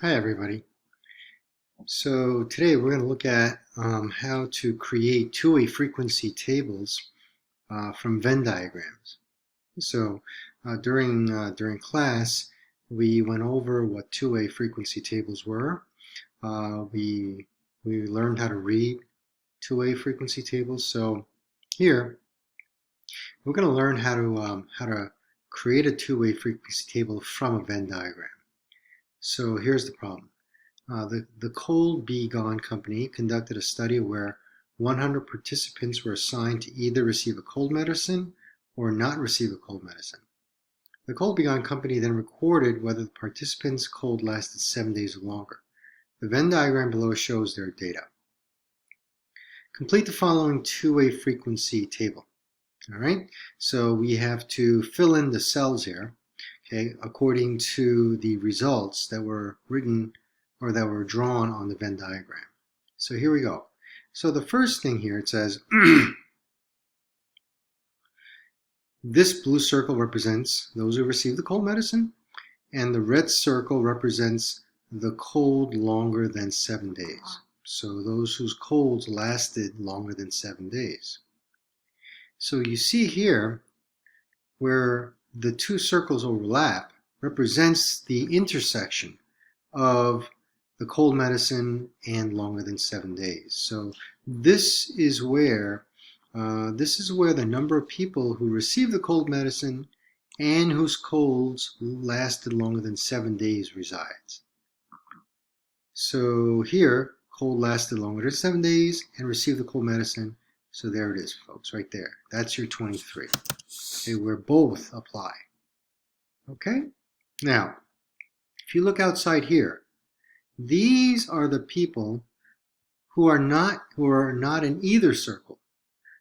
Hi everybody. So today we're going to look at how to create two-way frequency tables from Venn diagrams. So during class we went over what two-way frequency tables were. We learned how to read two-way frequency tables. So here we're going to learn how to create a two-way frequency table from a Venn diagram. So here's the problem. The Cold Be Gone Company conducted a study where 100 participants were assigned to either receive a cold medicine or not receive a cold medicine. The Cold Be Gone Company then recorded whether the participants' cold lasted 7 days or longer. The Venn diagram below shows their data. Complete the following two-way frequency table. All right, so we have to fill in the cells here, okay, according to the results that were written or that were drawn on the Venn diagram. So here we go. So the first thing here, it says, this blue circle represents those who received the cold medicine, and the red circle represents the cold longer than 7 days. So those whose colds lasted longer than 7 days. So you see here where the two circles overlap represents the intersection of the cold medicine and longer than 7 days. So this is where the number of people who received the cold medicine and whose colds lasted longer than 7 days resides. So here, cold lasted longer than 7 days and received the cold medicine. So there it is, folks, right there. That's your 23. Okay, where both apply. Okay? Now, if you look outside here, these are the people who are not in either circle.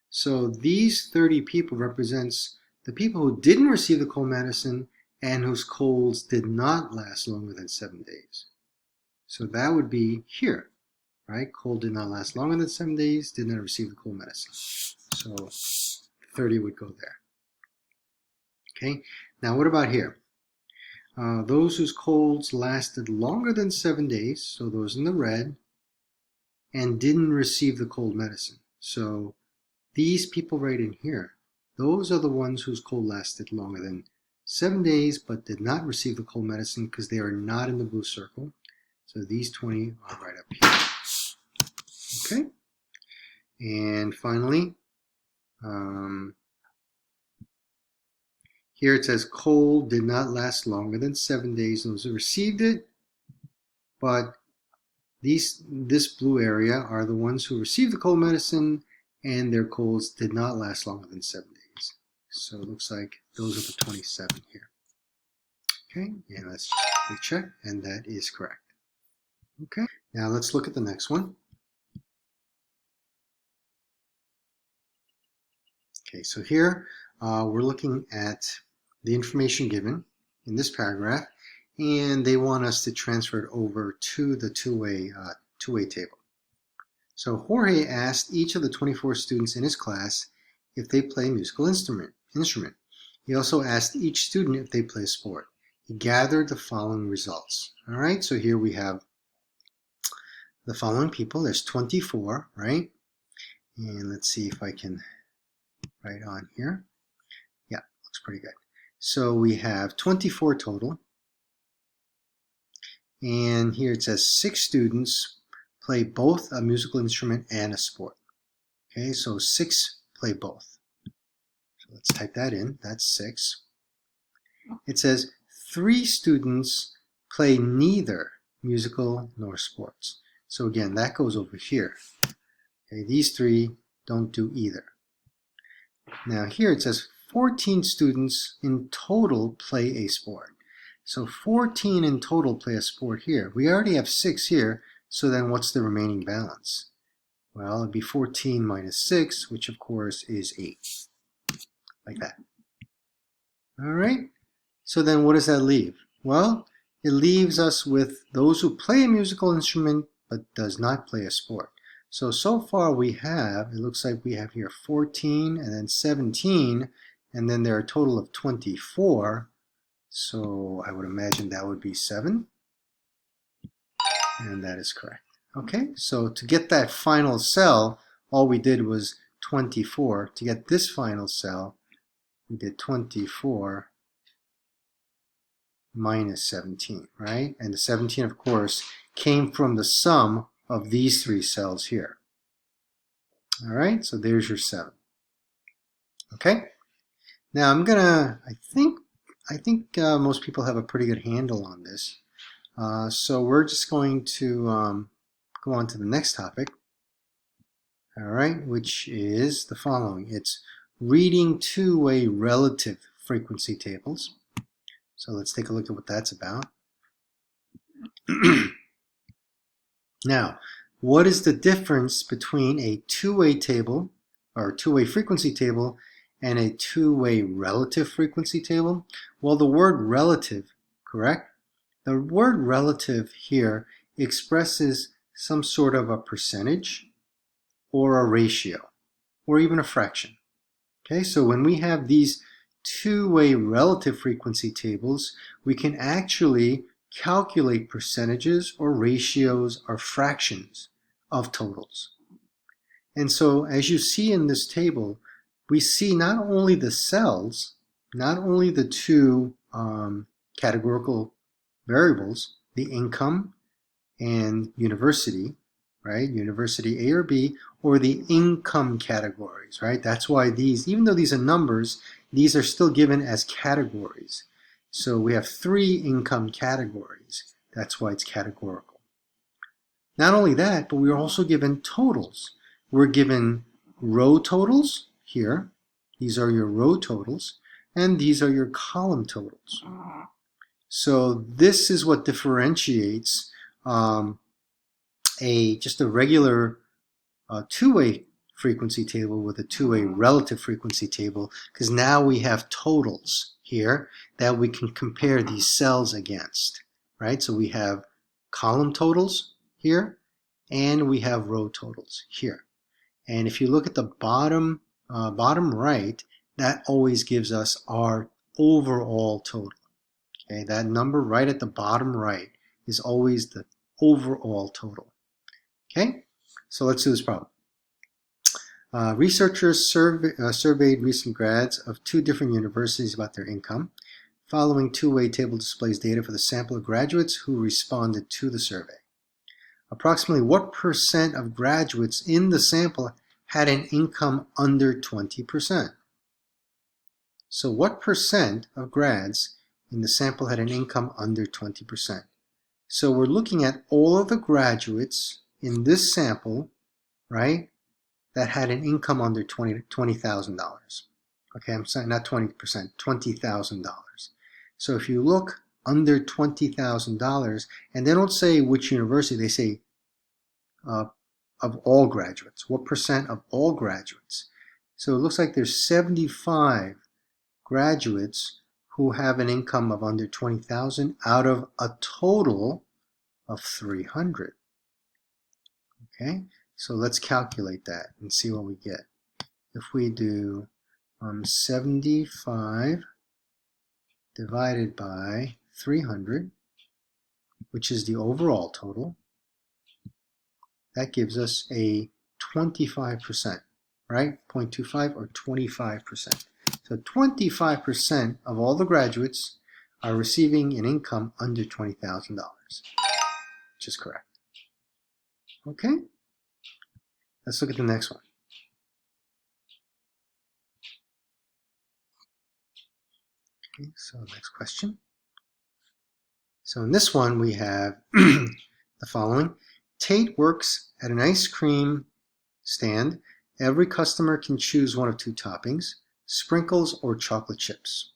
So these 30 people represents the people who didn't receive the cold medicine and whose colds did not last longer than 7 days. So that would be here, right? Cold did not last longer than 7 days, did not receive the cold medicine. So 30 would go there. Okay, now what about here? Those whose colds lasted longer than 7 days, so those in the red, and didn't receive the cold medicine. So these people right in here, those are the ones whose cold lasted longer than 7 days but did not receive the cold medicine because they are not in the blue circle. So these 20 are right up here. Okay? And finally, here it says cold did not last longer than 7 days. Those who received it, but this blue area are the ones who received the cold medicine and their colds did not last longer than 7 days. So it looks like those are the 27 here. Okay, and let's just quickly check, and that is correct. Okay, now let's look at the next one. Okay, so here we're looking at the information given in this paragraph, and they want us to transfer it over to the two-way table. So Jorge asked each of the 24 students in his class if they play a musical instrument. He also asked each student if they play a sport. He gathered the following results. All right, so here we have the following people. There's 24, right? And let's see if I can write on here. Yeah, looks pretty good. So we have 24 total. And here it says 6 students play both a musical instrument and a sport. Okay, so 6 play both. So let's type that in. That's 6. It says 3 students play neither musical nor sports. So again, that goes over here. Okay, these 3 don't do either. Now here it says 14 students in total play a sport. So 14 in total play a sport here. We already have 6 here, so then what's the remaining balance? Well, it'd be 14 minus 6, which of course is 8. Like that. All right, so then what does that leave? Well, it leaves us with those who play a musical instrument but does not play a sport. So far we have, it looks like we have here 14 and then 17, and then there are a total of 24. So I would imagine that would be 7. And that is correct. Okay, so to get that final cell, all we did was 24. To get this final cell, we did 24 minus 17, right? And the 17, of course, came from the sum of these three cells here. All right, so there's your 7. Okay, now I'm gonna, I think most people have a pretty good handle on this. So we're just going to go on to the next topic. All right, which is the following. It's reading two-way relative frequency tables. So let's take a look at what that's about. Now, what is the difference between a two-way table or two-way frequency table and a two-way relative frequency table? Well, the word relative, correct? The word relative here expresses some sort of a percentage or a ratio or even a fraction. Okay, so when we have these two-way relative frequency tables, we can actually calculate percentages or ratios or fractions of totals. And so as you see in this table, we see not only the cells, not only the two categorical variables, the income and university, right? University A or B, or the income categories, right? That's why these, even though these are numbers, these are still given as categories. So we have 3 income categories. That's why it's categorical. Not only that, but we are also given totals. We're given row totals here. These are your row totals, and these are your column totals. So this is what differentiates just a regular two-way frequency table with a two-way relative frequency table, because now we have totals here that we can compare these cells against, right? So we have column totals here, and we have row totals here. And if you look at the bottom right, that always gives us our overall total. Okay, that number right at the bottom right is always the overall total. Okay, so let's do this problem. Researchers surveyed recent grads of 2 different universities about their income. Following two-way table displays data for the sample of graduates who responded to the survey. Approximately what percent of graduates in the sample had an income under 20%? So what percent of grads in the sample had an income under 20%? So we're looking at all of the graduates in this sample, right, that had an income under $20,000. Okay, I'm sorry, not 20%, $20,000. So if you look under $20,000, and they don't say which university, they say of all graduates. What percent of all graduates? So it looks like there's 75 graduates who have an income of under 20,000 out of a total of 300. Okay, so let's calculate that and see what we get. If we do 75 divided by 300, which is the overall total, that gives us a 25%, right? 0.25 or 25%. So 25% of all the graduates are receiving an income under $20,000, which is correct. Okay, let's look at the next one. Okay, so next question. So in this one we have the following. Tate works at an ice cream stand. Every customer can choose one of 2 toppings, sprinkles or chocolate chips.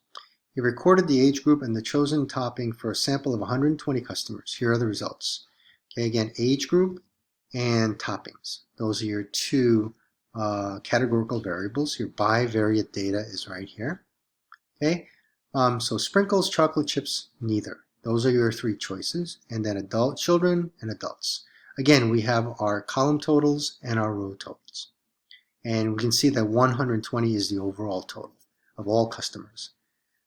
He recorded the age group and the chosen topping for a sample of 120 customers. Here are the results. Okay, again, age group and toppings. Those are your 2 categorical variables. Your bivariate data is right here. Okay, so sprinkles, chocolate chips, neither. Those are your 3 choices. And then adult, children, and adults. Again, we have our column totals and our row totals. And we can see that 120 is the overall total of all customers.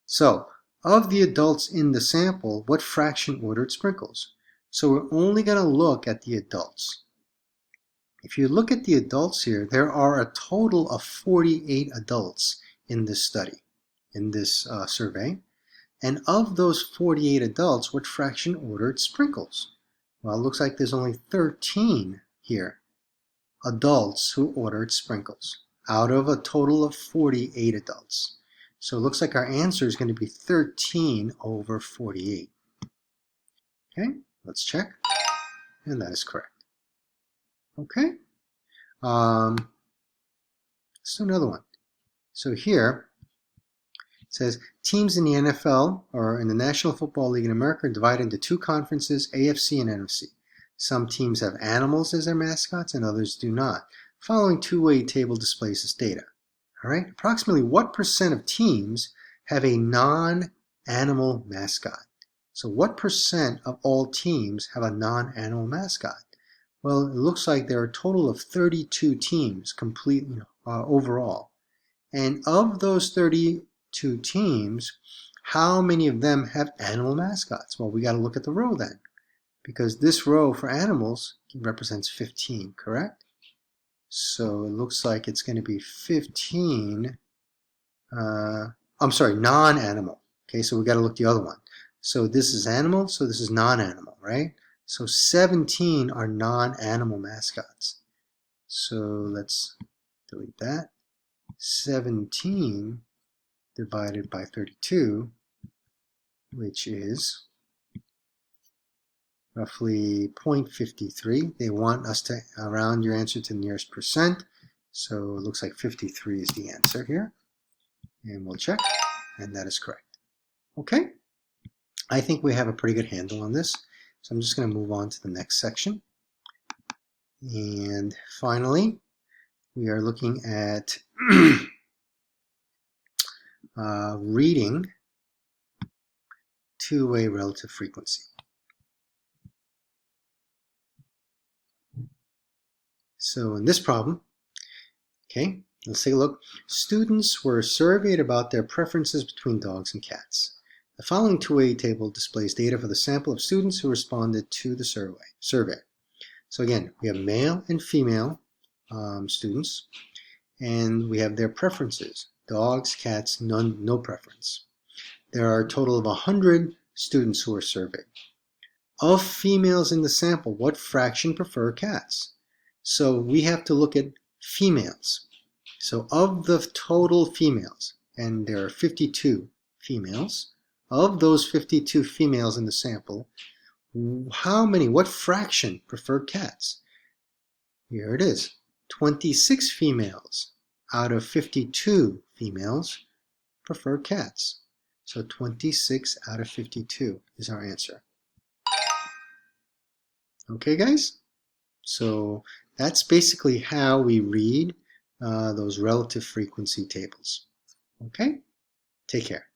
So, of the adults in the sample, what fraction ordered sprinkles? So we're only going to look at the adults. If you look at the adults here, there are a total of 48 adults in this study, in this survey. And of those 48 adults, what fraction ordered sprinkles? Well, it looks like there's only 13 here, adults who ordered sprinkles, out of a total of 48 adults. So it looks like our answer is going to be 13 over 48. Okay, let's check. And that is correct. Okay. Let's do another one. So here it says teams in the NFL or in the National Football League in America are divided into two conferences, AFC and NFC. Some teams have animals as their mascots and others do not. Following two-way table displays this data. All right, approximately what percent of teams have a non-animal mascot? So what percent of all teams have a non-animal mascot? Well, it looks like there are a total of 32 teams completely overall. And of those 32 teams, how many of them have animal mascots? Well, we got to look at the row then, because this row for animals represents 15, correct? So it looks like it's going to be 15, non-animal. Okay, so we got to look the other one. So this is animal, so this is non-animal, right? So 17 are non-animal mascots. So let's delete that. 17 divided by 32, which is roughly 0.53. They want us to round your answer to the nearest percent. So it looks like 53 is the answer here. And we'll check, and that is correct. Okay, I think we have a pretty good handle on this. So I'm just going to move on to the next section. And finally, we are looking at reading two-way relative frequency. So in this problem, okay, let's take a look. Students were surveyed about their preferences between dogs and cats. The following two-way table displays data for the sample of students who responded to the survey. So again, we have male and female students, and we have their preferences. Dogs, cats, none, no preference. There are a total of 100 students who were surveyed. Of females in the sample, what fraction prefer cats? So we have to look at females. So of the total females, and there are 52 females, of those 52 females in the sample, what fraction prefer cats? Here it is. 26 females out of 52 females prefer cats. So 26 out of 52 is our answer. Okay, guys? So that's basically how we read those relative frequency tables. Okay? Take care.